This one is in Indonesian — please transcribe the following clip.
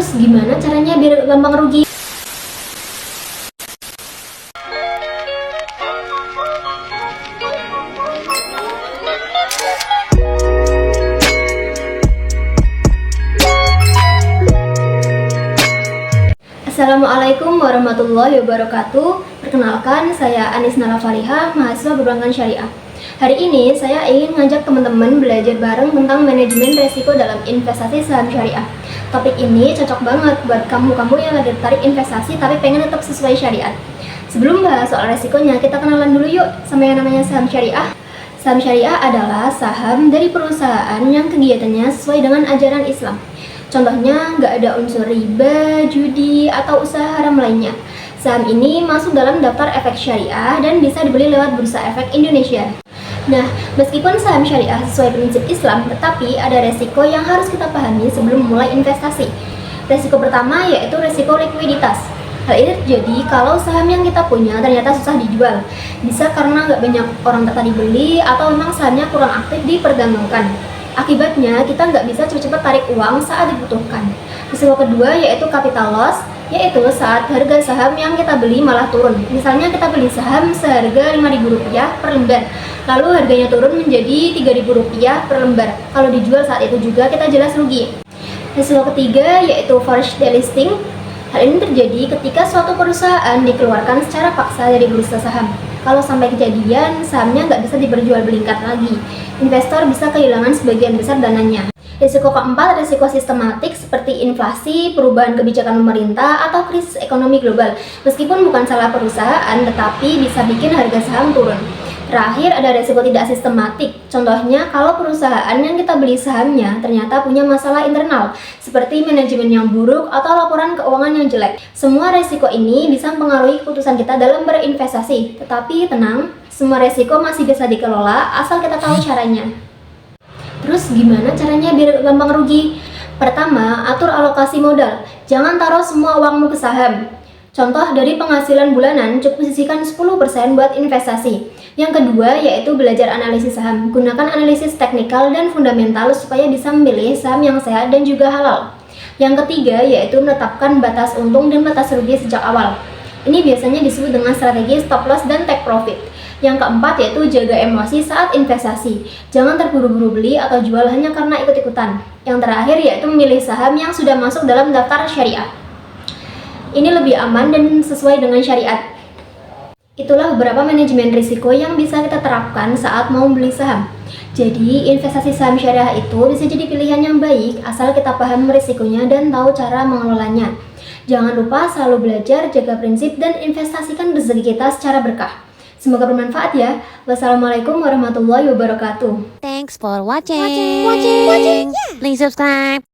Terus gimana caranya biar gak gampang rugi? Assalamualaikum warahmatullahi wabarakatuh. Perkenalkan, saya Anis Nalafaliha, mahasiswa perbankan syariah. Hari ini saya ingin ngajak teman-teman belajar bareng tentang manajemen resiko dalam investasi saham syariah. Topik ini cocok banget buat kamu-kamu yang lagi tertarik investasi tapi pengen tetap sesuai syariat. Sebelum bahas soal resikonya, kita kenalan dulu yuk sama yang namanya saham syariah. Saham syariah adalah saham dari perusahaan yang kegiatannya sesuai dengan ajaran Islam. Contohnya, nggak ada unsur riba, judi, atau usaha haram lainnya. Saham ini masuk dalam daftar efek syariah dan bisa dibeli lewat Bursa Efek Indonesia. Nah, meskipun saham syariah sesuai prinsip Islam, tetapi ada resiko yang harus kita pahami sebelum mulai investasi. Resiko pertama yaitu resiko likuiditas. Hal ini terjadi kalau saham yang kita punya ternyata susah dijual. Bisa karena nggak banyak orang tertarik beli atau memang sahamnya kurang aktif diperdagangkan. Akibatnya, kita nggak bisa cepat-cepat tarik uang saat dibutuhkan. Risiko kedua yaitu capital loss, yaitu saat harga saham yang kita beli malah turun. Misalnya kita beli saham seharga Rp5.000 per lembar, lalu harganya turun menjadi Rp3.000 per lembar. Kalau dijual saat itu juga kita jelas rugi. Risiko ketiga yaitu forced delisting. Hal ini terjadi ketika suatu perusahaan dikeluarkan secara paksa dari bursa saham. Kalau sampai kejadian, sahamnya nggak bisa diperjualbelikan lagi. Investor bisa kehilangan sebagian besar dananya. Risiko keempat, risiko sistematik seperti inflasi, perubahan kebijakan pemerintah, atau krisis ekonomi global. Meskipun bukan salah perusahaan, tetapi bisa bikin harga saham turun. Terakhir, ada risiko tidak sistematik. Contohnya, kalau perusahaan yang kita beli sahamnya ternyata punya masalah internal, seperti manajemen yang buruk atau laporan keuangan yang jelek. Semua risiko ini bisa mempengaruhi keputusan kita dalam berinvestasi. Tetapi tenang, semua risiko masih bisa dikelola asal kita tahu caranya. Terus gimana caranya biar gampang rugi? Pertama, atur alokasi modal. Jangan taruh semua uangmu ke saham. Contoh dari penghasilan bulanan, cukup sisihkan 10% buat investasi. Yang kedua yaitu belajar analisis saham. Gunakan analisis teknikal dan fundamental supaya bisa memilih saham yang sehat dan juga halal. Yang ketiga yaitu menetapkan batas untung dan batas rugi sejak awal. Ini biasanya disebut dengan strategi stop loss dan take profit. Yang keempat yaitu jaga emosi saat investasi. Jangan terburu-buru beli atau jual hanya karena ikut-ikutan. Yang terakhir yaitu memilih saham yang sudah masuk dalam daftar syariah. Ini lebih aman dan sesuai dengan syariat. Itulah beberapa manajemen risiko yang bisa kita terapkan saat mau beli saham. Jadi, investasi saham syariah itu bisa jadi pilihan yang baik asal kita paham risikonya dan tahu cara mengelolanya. Jangan lupa selalu belajar, jaga prinsip, dan investasikan rezeki kita secara berkah. Semoga bermanfaat ya. Wassalamualaikum warahmatullahi wabarakatuh. Thanks for watching. Please subscribe.